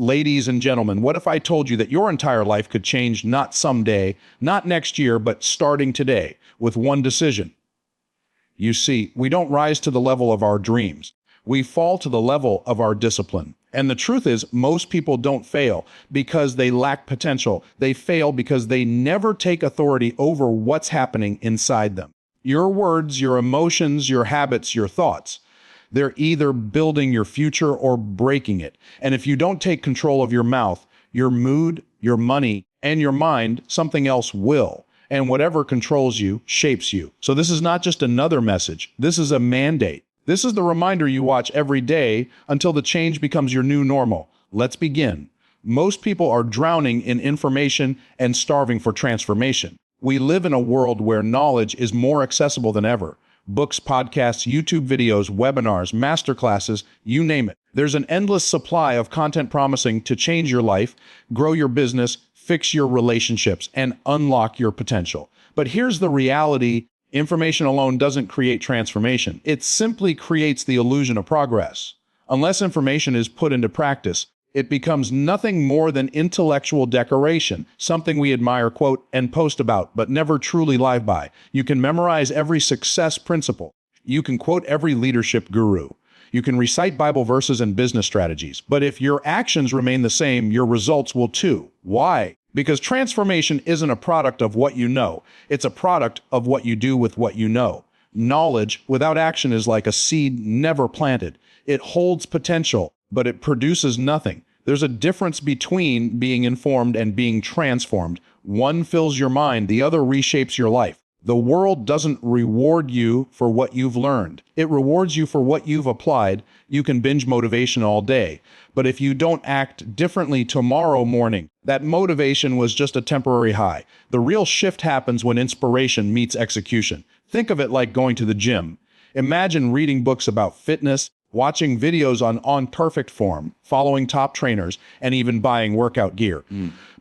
Ladies and gentlemen, what if I told you that your entire life could change not someday, not next year, but starting today with one decision? You see, we don't rise to the level of our dreams. We fall to the level of our discipline. And the truth is, most people don't fail because they lack potential. They fail because they never take authority over what's happening inside them. Your words, your emotions, your habits, your thoughts. They're either building your future or breaking it. And if you don't take control of your mouth, your mood, your money, and your mind, something else will. And whatever controls you shapes you. So this is not just another message. This is a mandate. This is the reminder you watch every day until the change becomes your new normal. Let's begin. Most people are drowning in information and starving for transformation. We live in a world where knowledge is more accessible than ever. Books, podcasts, YouTube videos, webinars, masterclasses, you name it. There's an endless supply of content promising to change your life, grow your business, fix your relationships, and unlock your potential. But here's the reality. Information alone doesn't create transformation. It simply creates the illusion of progress. Unless information is put into practice, it becomes nothing more than intellectual decoration, something we admire, quote, and post about, but never truly live by. You can memorize every success principle. You can quote every leadership guru. You can recite Bible verses and business strategies. But if your actions remain the same, your results will too. Why? Because transformation isn't a product of what you know. It's a product of what you do with what you know. Knowledge without action is like a seed never planted. It holds potential, but it produces nothing. There's a difference between being informed and being transformed. One fills your mind, the other reshapes your life. The world doesn't reward you for what you've learned. It rewards you for what you've applied. You can binge motivation all day. But if you don't act differently tomorrow morning, that motivation was just a temporary high. The real shift happens when inspiration meets execution. Think of it like going to the gym. Imagine reading books about fitness, watching videos on perfect form, following top trainers, and even buying workout gear.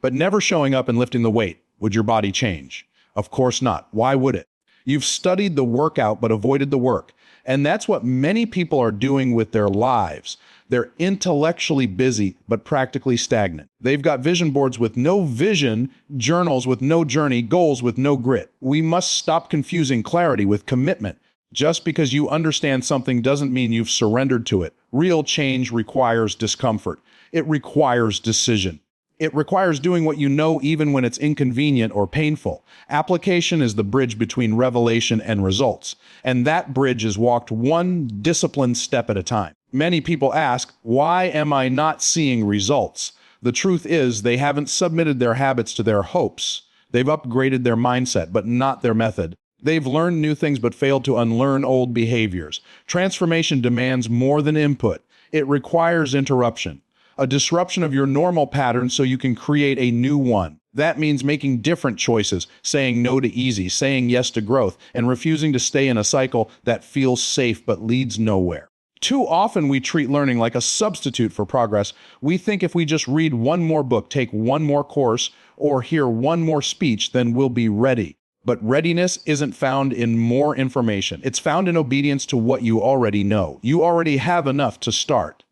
But never showing up and lifting the weight. Would your body change? Of course not. Why would it? You've studied the workout but avoided the work. And that's what many people are doing with their lives. They're intellectually busy but practically stagnant. They've got vision boards with no vision, journals with no journey, goals with no grit. We must stop confusing clarity with commitment. Just because you understand something doesn't mean you've surrendered to it. Real change requires discomfort. It requires decision. It requires doing what you know even when it's inconvenient or painful. Application is the bridge between revelation and results. And that bridge is walked one disciplined step at a time. Many people ask, why am I not seeing results? The truth is they haven't submitted their habits to their hopes. They've upgraded their mindset, but not their method. They've learned new things but failed to unlearn old behaviors. Transformation demands more than input. It requires interruption. A disruption of your normal pattern so you can create a new one. That means making different choices, saying no to easy, saying yes to growth, and refusing to stay in a cycle that feels safe but leads nowhere. Too often we treat learning like a substitute for progress. We think if we just read one more book, take one more course, or hear one more speech, then we'll be ready. But readiness isn't found in more information. It's found in obedience to what you already know. You already have enough to start.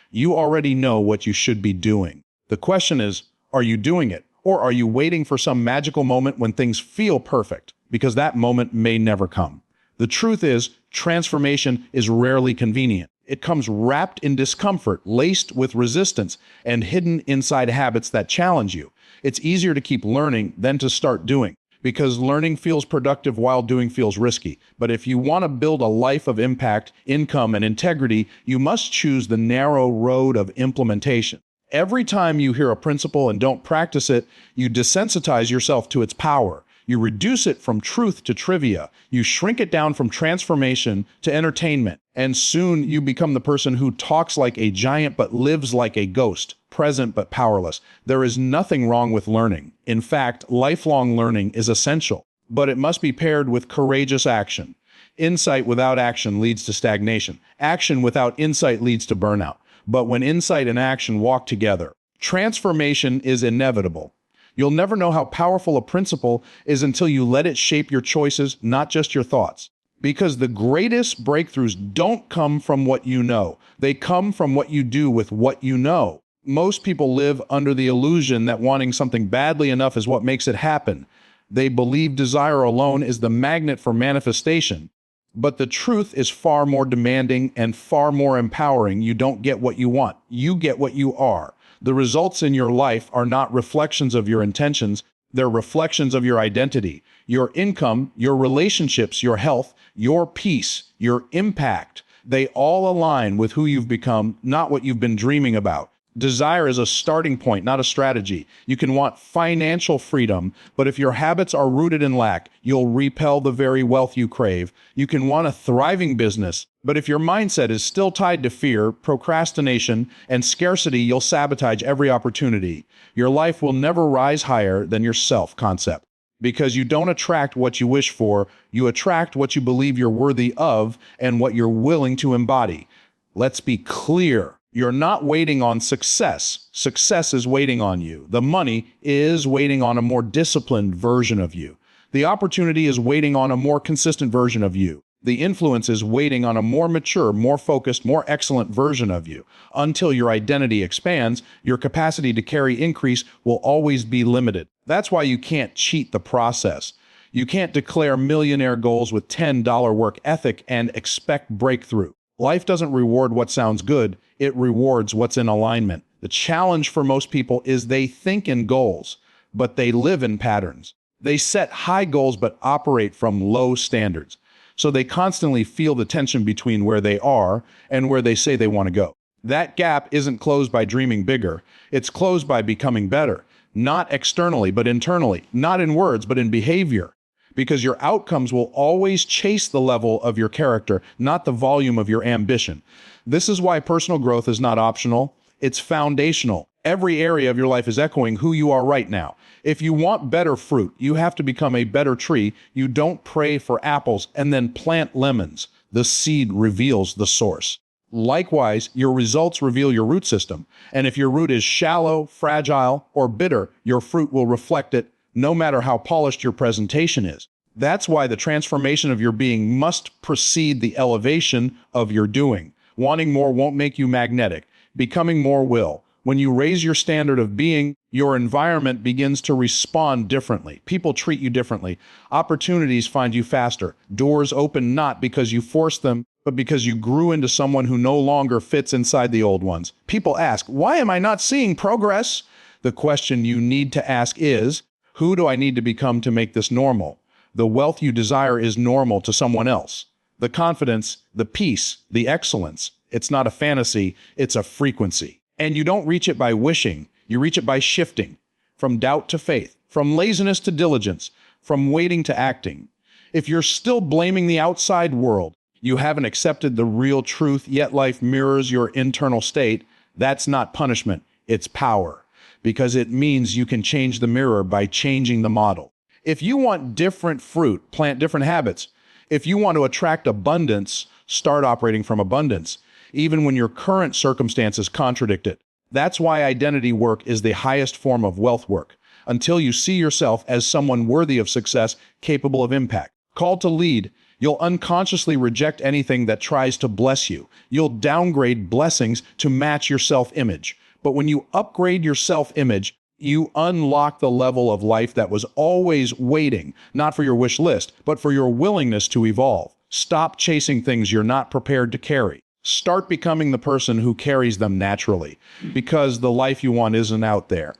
You already know what you should be doing. The question is, are you doing it? Or are you waiting for some magical moment when things feel perfect? Because that moment may never come. The truth is, transformation is rarely convenient. It comes wrapped in discomfort, laced with resistance, and hidden inside habits that challenge you. It's easier to keep learning than to start doing, because learning feels productive while doing feels risky. But if you want to build a life of impact, income, and integrity, you must choose the narrow road of implementation. Every time you hear a principle and don't practice it, you desensitize yourself to its power. You reduce it from truth to trivia. You shrink it down from transformation to entertainment. And soon you become the person who talks like a giant but lives like a ghost, present but powerless. There is nothing wrong with learning. In fact, lifelong learning is essential, but it must be paired with courageous action. Insight without action leads to stagnation. Action without insight leads to burnout. But when insight and action walk together, transformation is inevitable. You'll never know how powerful a principle is until you let it shape your choices, not just your thoughts. Because the greatest breakthroughs don't come from what you know. They come from what you do with what you know. Most people live under the illusion that wanting something badly enough is what makes it happen. They believe desire alone is the magnet for manifestation. But the truth is far more demanding and far more empowering. You don't get what you want. You get what you are. The results in your life are not reflections of your intentions. They're reflections of your identity, your income, your relationships, your health, your peace, your impact. They all align with who you've become, not what you've been dreaming about. Desire is a starting point, not a strategy. You can want financial freedom, but if your habits are rooted in lack, you'll repel the very wealth you crave. You can want a thriving business, but if your mindset is still tied to fear, procrastination, and scarcity, you'll sabotage every opportunity. Your life will never rise higher than your self-concept. Because you don't attract what you wish for, you attract what you believe you're worthy of and what you're willing to embody. Let's be clear. You're not waiting on success. Success is waiting on you. The money is waiting on a more disciplined version of you. The opportunity is waiting on a more consistent version of you. The influence is waiting on a more mature, more focused, more excellent version of you. Until your identity expands, your capacity to carry increase will always be limited. That's why you can't cheat the process. You can't declare millionaire goals with $10 work ethic and expect breakthrough. Life doesn't reward what sounds good, it rewards what's in alignment. The challenge for most people is they think in goals, but they live in patterns. They set high goals but operate from low standards. So they constantly feel the tension between where they are and where they say they want to go. That gap isn't closed by dreaming bigger, it's closed by becoming better. Not externally, but internally. Not in words, but in behavior. Because your outcomes will always chase the level of your character, not the volume of your ambition. This is why personal growth is not optional, it's foundational. Every area of your life is echoing who you are right now. If you want better fruit, you have to become a better tree. You don't pray for apples and then plant lemons. The seed reveals the source. Likewise, your results reveal your root system. And if your root is shallow, fragile, or bitter, your fruit will reflect it, no matter how polished your presentation is. That's why the transformation of your being must precede the elevation of your doing. Wanting more won't make you magnetic. Becoming more will. When you raise your standard of being, your environment begins to respond differently. People treat you differently. Opportunities find you faster. Doors open not because you forced them, but because you grew into someone who no longer fits inside the old ones. People ask, why am I not seeing progress? The question you need to ask is, who do I need to become to make this normal? The wealth you desire is normal to someone else. The confidence, the peace, the excellence, it's not a fantasy, it's a frequency. And you don't reach it by wishing, you reach it by shifting. From doubt to faith, from laziness to diligence, from waiting to acting. If you're still blaming the outside world, you haven't accepted the real truth, yet life mirrors your internal state, that's not punishment, it's power. Because it means you can change the mirror by changing the model. If you want different fruit, plant different habits. If you want to attract abundance, start operating from abundance, even when your current circumstances contradict it. That's why identity work is the highest form of wealth work, until you see yourself as someone worthy of success, capable of impact. Called to lead, you'll unconsciously reject anything that tries to bless you. You'll downgrade blessings to match your self-image. But when you upgrade your self-image, you unlock the level of life that was always waiting, not for your wish list, but for your willingness to evolve. Stop chasing things you're not prepared to carry. Start becoming the person who carries them naturally, because the life you want isn't out there.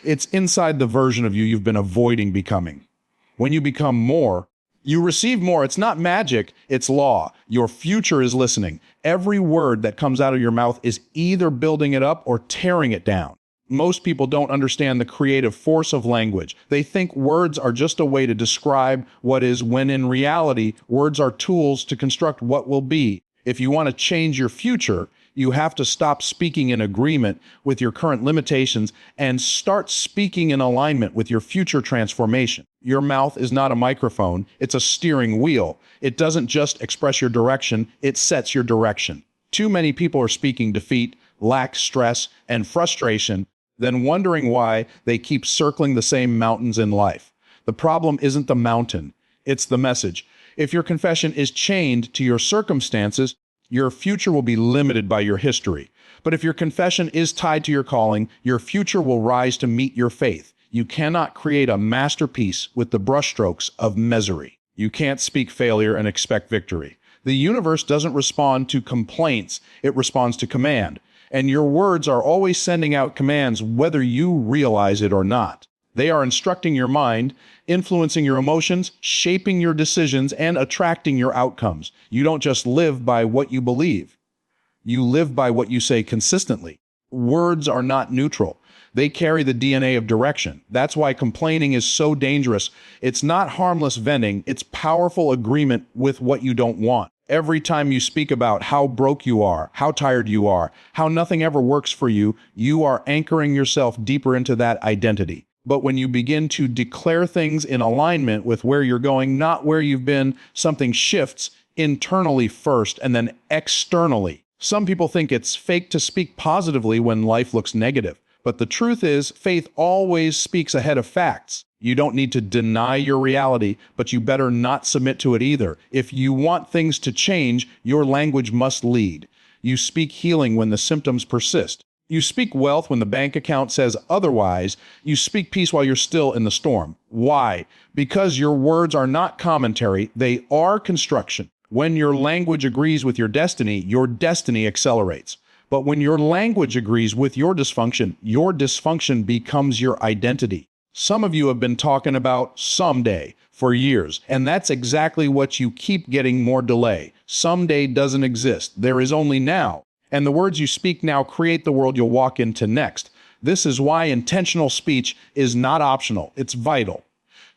It's inside the version of you you've been avoiding becoming. When you become more, you receive more. It's not magic, it's law. Your future is listening. Every word that comes out of your mouth is either building it up or tearing it down. Most people don't understand the creative force of language. They think words are just a way to describe what is, when in reality, words are tools to construct what will be. If you want to change your future, you have to stop speaking in agreement with your current limitations and start speaking in alignment with your future transformation. Your mouth is not a microphone, it's a steering wheel. It doesn't just express your direction, it sets your direction. Too many people are speaking defeat, lack, stress, and frustration, then wondering why they keep circling the same mountains in life. The problem isn't the mountain, it's the message. If your confession is chained to your circumstances, your future will be limited by your history. But if your confession is tied to your calling, your future will rise to meet your faith. You cannot create a masterpiece with the brushstrokes of misery. You can't speak failure and expect victory. The universe doesn't respond to complaints, it responds to command. And your words are always sending out commands whether you realize it or not. They are instructing your mind, influencing your emotions, shaping your decisions, and attracting your outcomes. You don't just live by what you believe. You live by what you say consistently. Words are not neutral. They carry the DNA of direction. That's why complaining is so dangerous. It's not harmless venting, it's powerful agreement with what you don't want. Every time you speak about how broke you are, how tired you are, how nothing ever works for you, you are anchoring yourself deeper into that identity. But when you begin to declare things in alignment with where you're going, not where you've been, something shifts internally first and then externally. Some people think it's fake to speak positively when life looks negative. But the truth is, faith always speaks ahead of facts. You don't need to deny your reality, but you better not submit to it either. If you want things to change, your language must lead. You speak healing when the symptoms persist. You speak wealth when the bank account says otherwise. You speak peace while you're still in the storm. Why? Because your words are not commentary, they are construction. When your language agrees with your destiny accelerates. But when your language agrees with your dysfunction becomes your identity. Some of you have been talking about someday for years, and that's exactly what you keep getting more delay. Someday doesn't exist. There is only now. And the words you speak now create the world you'll walk into next. This is why intentional speech is not optional. It's vital.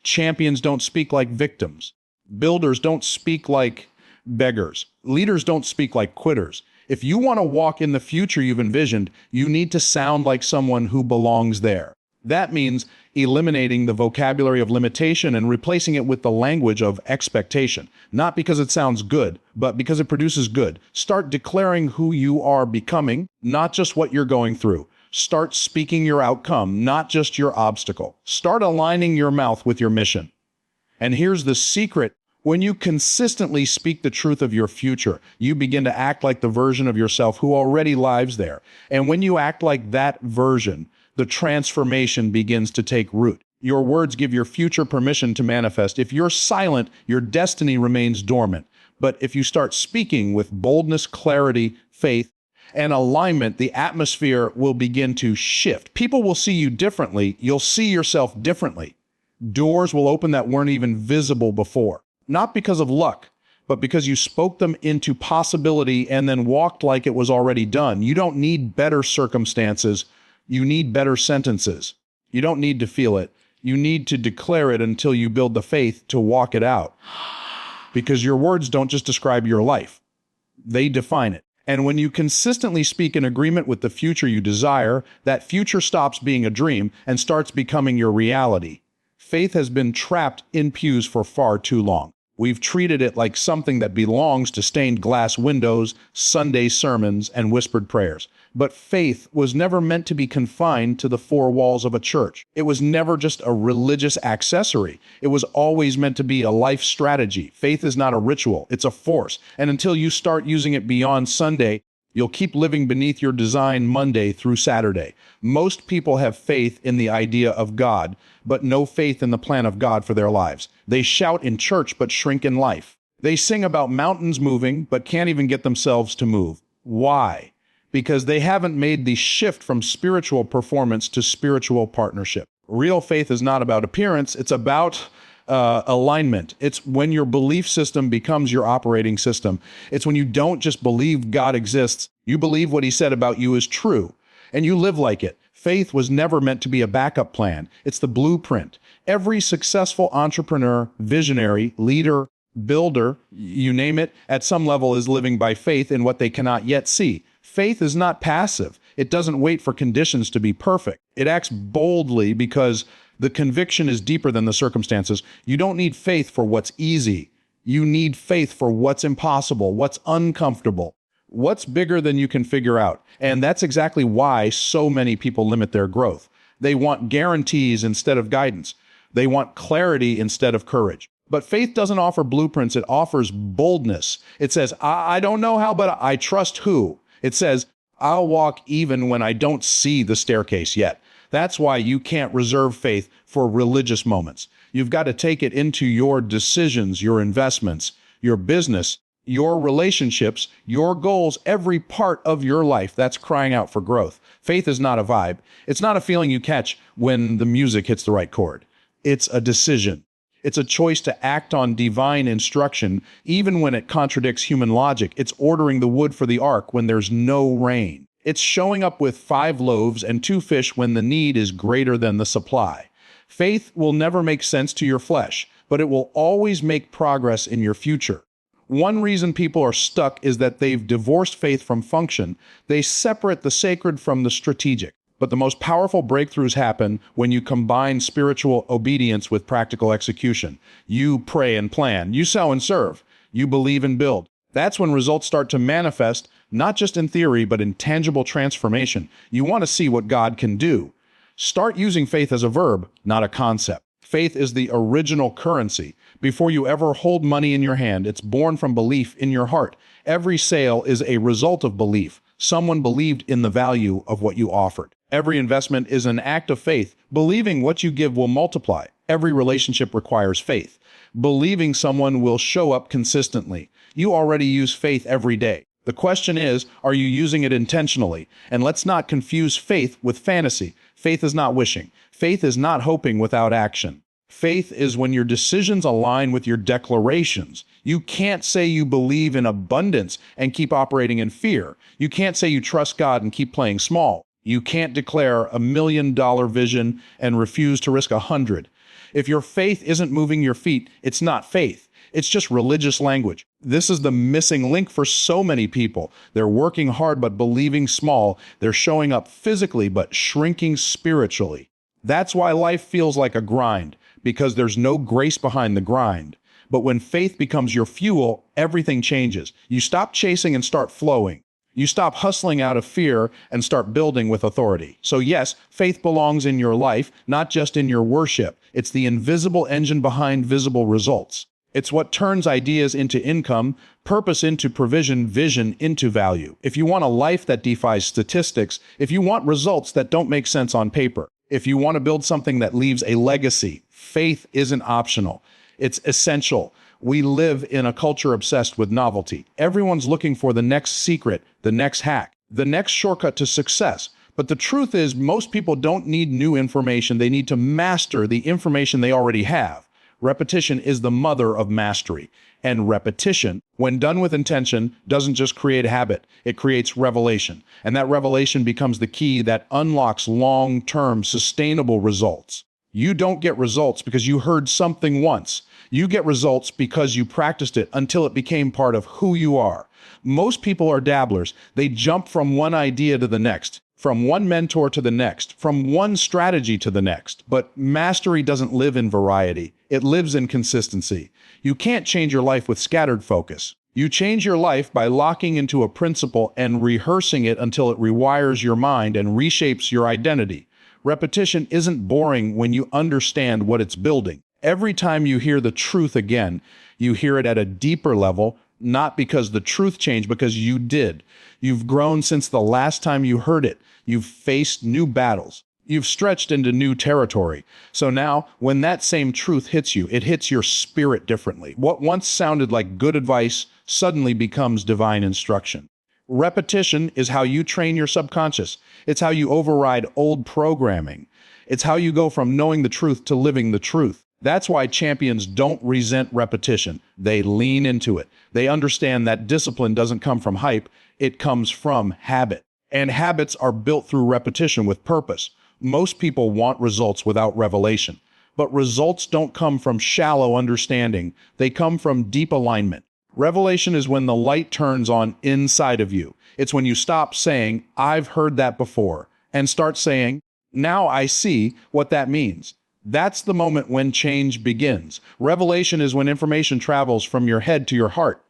Champions don't speak like victims. Builders don't speak like beggars. Leaders don't speak like quitters. If you want to walk in the future you've envisioned, you need to sound like someone who belongs there. That means eliminating the vocabulary of limitation and replacing it with the language of expectation. Not because it sounds good, but because it produces good. Start declaring who you are becoming, not just what you're going through. Start speaking your outcome, not just your obstacle. Start aligning your mouth with your mission. And here's the secret. When you consistently speak the truth of your future, you begin to act like the version of yourself who already lives there. And when you act like that version, the transformation begins to take root. Your words give your future permission to manifest. If you're silent, your destiny remains dormant. But if you start speaking with boldness, clarity, faith, and alignment, the atmosphere will begin to shift. People will see you differently. You'll see yourself differently. Doors will open that weren't even visible before. Not because of luck, but because you spoke them into possibility and then walked like it was already done. You don't need better circumstances. You need better sentences. You don't need to feel it. You need to declare it until you build the faith to walk it out. Because your words don't just describe your life. They define it. And when you consistently speak in agreement with the future you desire, that future stops being a dream and starts becoming your reality. Faith has been trapped in pews for far too long. We've treated it like something that belongs to stained glass windows, Sunday sermons, and whispered prayers. But faith was never meant to be confined to the four walls of a church. It was never just a religious accessory. It was always meant to be a life strategy. Faith is not a ritual, it's a force. And until you start using it beyond Sunday, you'll keep living beneath your design Monday through Saturday. Most people have faith in the idea of God, but no faith in the plan of God for their lives. They shout in church, but shrink in life. They sing about mountains moving, but can't even get themselves to move. Why? Because they haven't made the shift from spiritual performance to spiritual partnership. Real faith is not about appearance, it's about alignment. It's when your belief system becomes your operating system. It's when you don't just believe God exists, you believe what he said about you is true, and you live like it. Faith was never meant to be a backup plan. It's the blueprint. Every successful entrepreneur, visionary, leader, builder, you name it, at some level is living by faith in what they cannot yet see. Faith is not passive. It doesn't wait for conditions to be perfect. It acts boldly because the conviction is deeper than the circumstances. You don't need faith for what's easy. You need faith for what's impossible, what's uncomfortable, what's bigger than you can figure out. And that's exactly why so many people limit their growth. They want guarantees instead of guidance. They want clarity instead of courage. But faith doesn't offer blueprints. It offers boldness. It says, I don't know how, but I trust who. It says, I'll walk even when I don't see the staircase yet. That's why you can't reserve faith for religious moments. You've got to take it into your decisions, your investments, your business, your relationships, your goals, every part of your life that's crying out for growth. Faith is not a vibe. It's not a feeling you catch when the music hits the right chord. It's a decision. It's a choice to act on divine instruction, even when it contradicts human logic. It's ordering the wood for the ark when there's no rain. It's showing up with 5 loaves and 2 fish when the need is greater than the supply. Faith will never make sense to your flesh, but it will always make progress in your future. One reason people are stuck is that they've divorced faith from function. They separate the sacred from the strategic. But the most powerful breakthroughs happen when you combine spiritual obedience with practical execution. You pray and plan. You sow and serve. You believe and build. That's when results start to manifest, not just in theory, but in tangible transformation. You want to see what God can do. Start using faith as a verb, not a concept. Faith is the original currency. Before you ever hold money in your hand, it's born from belief in your heart. Every sale is a result of belief. Someone believed in the value of what you offered. Every investment is an act of faith, believing what you give will multiply. Every relationship requires faith, believing someone will show up consistently. You already use faith every day. The question is, are you using it intentionally? And let's not confuse faith with fantasy. Faith is not wishing. Faith is not hoping without action. Faith is when your decisions align with your declarations. You can't say you believe in abundance and keep operating in fear. You can't say you trust God and keep playing small. You can't declare $1 million vision and refuse to risk 100. If your faith isn't moving your feet, it's not faith. It's just religious language. This is the missing link for so many people. They're working hard but believing small. They're showing up physically but shrinking spiritually. That's why life feels like a grind, because there's no grace behind the grind. But when faith becomes your fuel, everything changes. You stop chasing and start flowing. You stop hustling out of fear and start building with authority. So yes, faith belongs in your life, not just in your worship. It's the invisible engine behind visible results. It's what turns ideas into income, purpose into provision, vision into value. If you want a life that defies statistics, if you want results that don't make sense on paper, if you want to build something that leaves a legacy, faith isn't optional. It's essential. We live in a culture obsessed with novelty. Everyone's looking for the next secret, the next hack, the next shortcut to success. But the truth is, most people don't need new information. They need to master the information they already have. Repetition is the mother of mastery. And repetition, when done with intention, doesn't just create habit. It creates revelation. And that revelation becomes the key that unlocks long-term sustainable results. You don't get results because you heard something once. You get results because you practiced it until it became part of who you are. Most people are dabblers. They jump from one idea to the next, from one mentor to the next, from one strategy to the next. But mastery doesn't live in variety. It lives in consistency. You can't change your life with scattered focus. You change your life by locking into a principle and rehearsing it until it rewires your mind and reshapes your identity. Repetition isn't boring when you understand what it's building. Every time you hear the truth again, you hear it at a deeper level, not because the truth changed, because you did. You've grown since the last time you heard it. You've faced new battles. You've stretched into new territory. So now, when that same truth hits you, it hits your spirit differently. What once sounded like good advice suddenly becomes divine instruction. Repetition is how you train your subconscious. It's how you override old programming. It's how you go from knowing the truth to living the truth. That's why champions don't resent repetition. They lean into it. They understand that discipline doesn't come from hype. It comes from habit. And habits are built through repetition with purpose. Most people want results without revelation. But results don't come from shallow understanding. They come from deep alignment. Revelation is when the light turns on inside of you. It's when you stop saying, "I've heard that before," and start saying, "Now I see what that means." That's the moment when change begins. Revelation is when information travels from your head to your heart.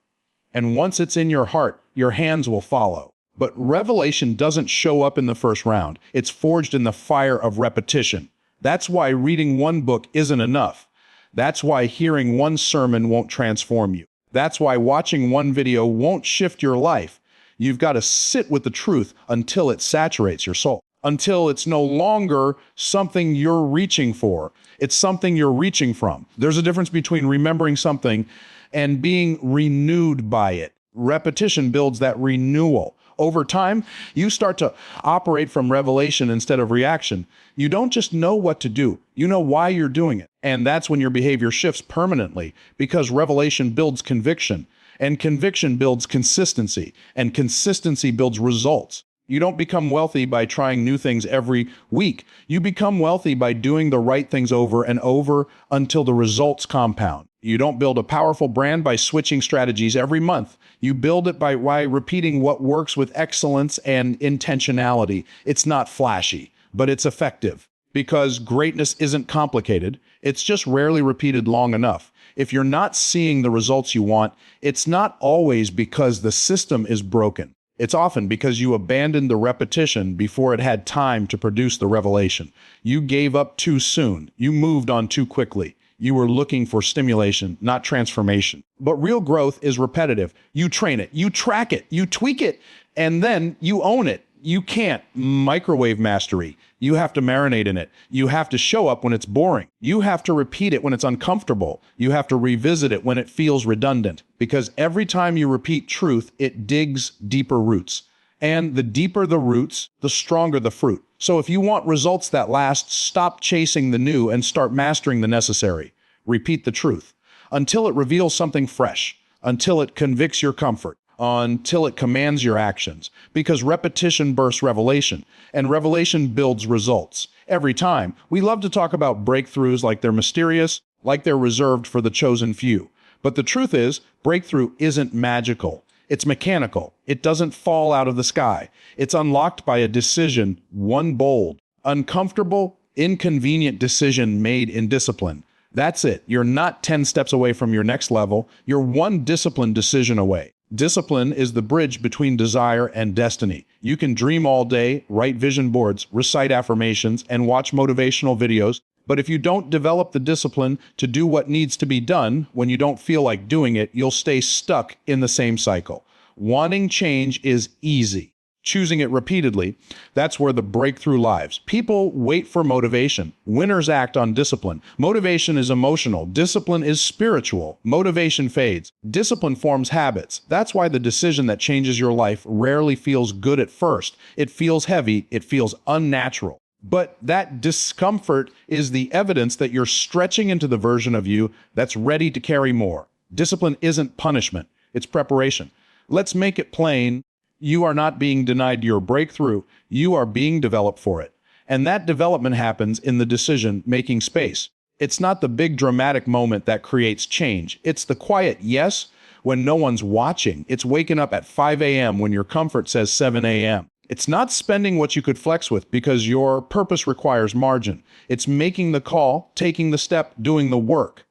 And once it's in your heart, your hands will follow. But revelation doesn't show up in the first round. It's forged in the fire of repetition. That's why reading one book isn't enough. That's why hearing one sermon won't transform you. That's why watching one video won't shift your life. You've got to sit with the truth until it saturates your soul, until it's no longer something you're reaching for. It's something you're reaching from. There's a difference between remembering something and being renewed by it. Repetition builds that renewal. Over time, you start to operate from revelation instead of reaction. You don't just know what to do, you know why you're doing it. And that's when your behavior shifts permanently, because revelation builds conviction, and conviction builds consistency, and consistency builds results. You don't become wealthy by trying new things every week. You become wealthy by doing the right things over and over until the results compound. You don't build a powerful brand by switching strategies every month. You build it by repeating what works with excellence and intentionality. It's not flashy, but it's effective, because greatness isn't complicated. It's just rarely repeated long enough. If you're not seeing the results you want, it's not always because the system is broken. It's often because you abandoned the repetition before it had time to produce the revelation. You gave up too soon. You moved on too quickly. You were looking for stimulation, not transformation. But real growth is repetitive. You train it, you track it, you tweak it, and then you own it. You can't microwave mastery. You have to marinate in it. You have to show up when it's boring. You have to repeat it when it's uncomfortable. You have to revisit it when it feels redundant. Because every time you repeat truth, it digs deeper roots. And the deeper the roots, the stronger the fruit. So if you want results that last, stop chasing the new and start mastering the necessary. Repeat the truth until it reveals something fresh, until it convicts your comfort, until it commands your actions, because repetition bursts revelation, and revelation builds results. Every time, we love to talk about breakthroughs like they're mysterious, like they're reserved for the chosen few. But the truth is, breakthrough isn't magical. It's mechanical. It doesn't fall out of the sky. It's unlocked by a decision, one bold, uncomfortable, inconvenient decision made in discipline. That's it. You're not 10 steps away from your next level. You're one disciplined decision away. Discipline is the bridge between desire and destiny. You can dream all day, write vision boards, recite affirmations, and watch motivational videos, but if you don't develop the discipline to do what needs to be done when you don't feel like doing it, you'll stay stuck in the same cycle. Wanting change is easy. Choosing it repeatedly, that's where the breakthrough lies. People wait for motivation. Winners act on discipline. Motivation is emotional. Discipline is spiritual. Motivation fades. Discipline forms habits. That's why the decision that changes your life rarely feels good at first. It feels heavy. It feels unnatural. But that discomfort is the evidence that you're stretching into the version of you that's ready to carry more. Discipline isn't punishment. It's preparation. Let's make it plain. You are not being denied your breakthrough. You are being developed for it. And that development happens in the decision-making space. It's not the big dramatic moment that creates change. It's the quiet yes when no one's watching. It's waking up at 5 a.m. when your comfort says 7 a.m. It's not spending what you could flex with because your purpose requires margin. It's making the call, taking the step, doing the work.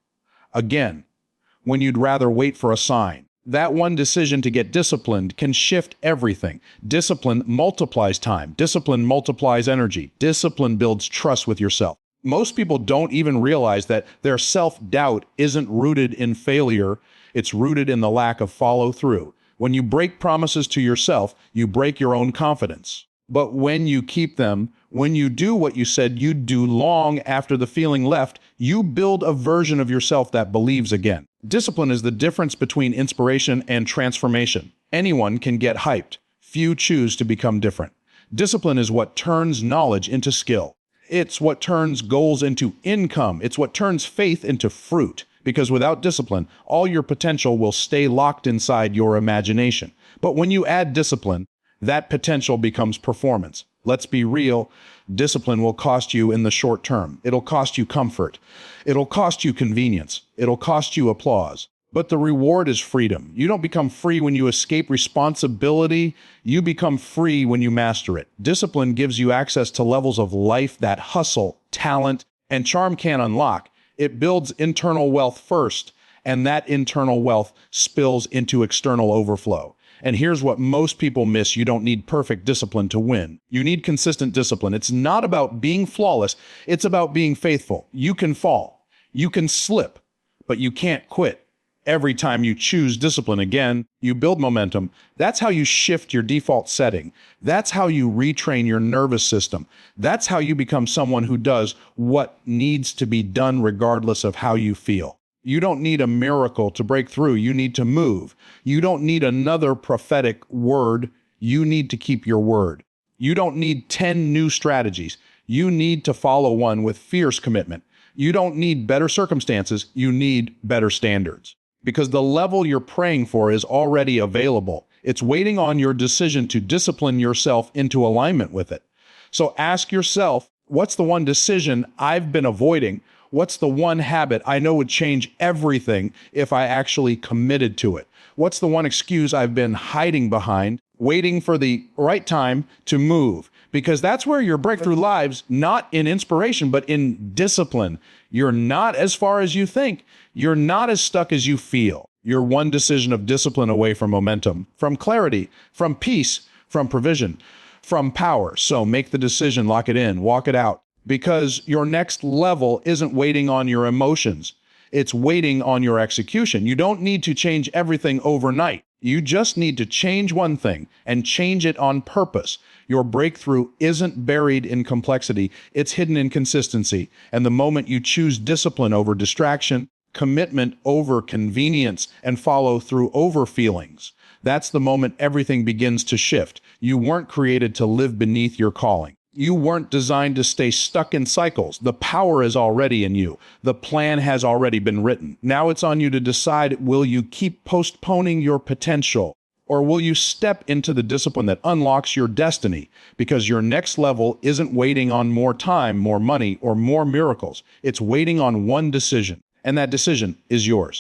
Again, when you'd rather wait for a sign. That one decision to get disciplined can shift everything. Discipline multiplies time. Discipline multiplies energy. Discipline builds trust with yourself. Most people don't even realize that their self-doubt isn't rooted in failure. It's rooted in the lack of follow-through. When you break promises to yourself, you break your own confidence. But when you keep them, when you do what you said you'd do long after the feeling left, you build a version of yourself that believes again. Discipline is the difference between inspiration and transformation. Anyone can get hyped. Few choose to become different. Discipline is what turns knowledge into skill. It's what turns goals into income. It's what turns faith into fruit. Because without discipline, all your potential will stay locked inside your imagination. But when you add discipline, that potential becomes performance. Let's be real. Discipline will cost you in the short term. It'll cost you comfort. It'll cost you convenience. It'll cost you applause. But the reward is freedom. You don't become free when you escape responsibility. You become free when you master it. Discipline gives you access to levels of life that hustle, talent, and charm can't unlock. It builds internal wealth first, and that internal wealth spills into external overflow. And here's what most people miss. You don't need perfect discipline to win. You need consistent discipline. It's not about being flawless. It's about being faithful. You can fall. You can slip, but you can't quit. Every time you choose discipline again, you build momentum. That's how you shift your default setting. That's how you retrain your nervous system. That's how you become someone who does what needs to be done regardless of how you feel. You don't need a miracle to break through. You need to move. You don't need another prophetic word. You need to keep your word. You don't need 10 new strategies. You need to follow one with fierce commitment. You don't need better circumstances. You need better standards. Because the level you're praying for is already available. It's waiting on your decision to discipline yourself into alignment with it. So ask yourself, what's the one decision I've been avoiding? What's the one habit I know would change everything if I actually committed to it? What's the one excuse I've been hiding behind, waiting for the right time to move? Because that's where your breakthrough lives, not in inspiration, but in discipline. You're not as far as you think. You're not as stuck as you feel. You're one decision of discipline away from momentum, from clarity, from peace, from provision, from power. So make the decision, lock it in, walk it out. Because your next level isn't waiting on your emotions. It's waiting on your execution. You don't need to change everything overnight. You just need to change one thing and change it on purpose. Your breakthrough isn't buried in complexity. It's hidden in consistency. And the moment you choose discipline over distraction, commitment over convenience, and follow through over feelings, that's the moment everything begins to shift. You weren't created to live beneath your calling. You weren't designed to stay stuck in cycles. The power is already in you. The plan has already been written. Now it's on you to decide, will you keep postponing your potential? Or will you step into the discipline that unlocks your destiny? Because your next level isn't waiting on more time, more money, or more miracles. It's waiting on one decision. And that decision is yours.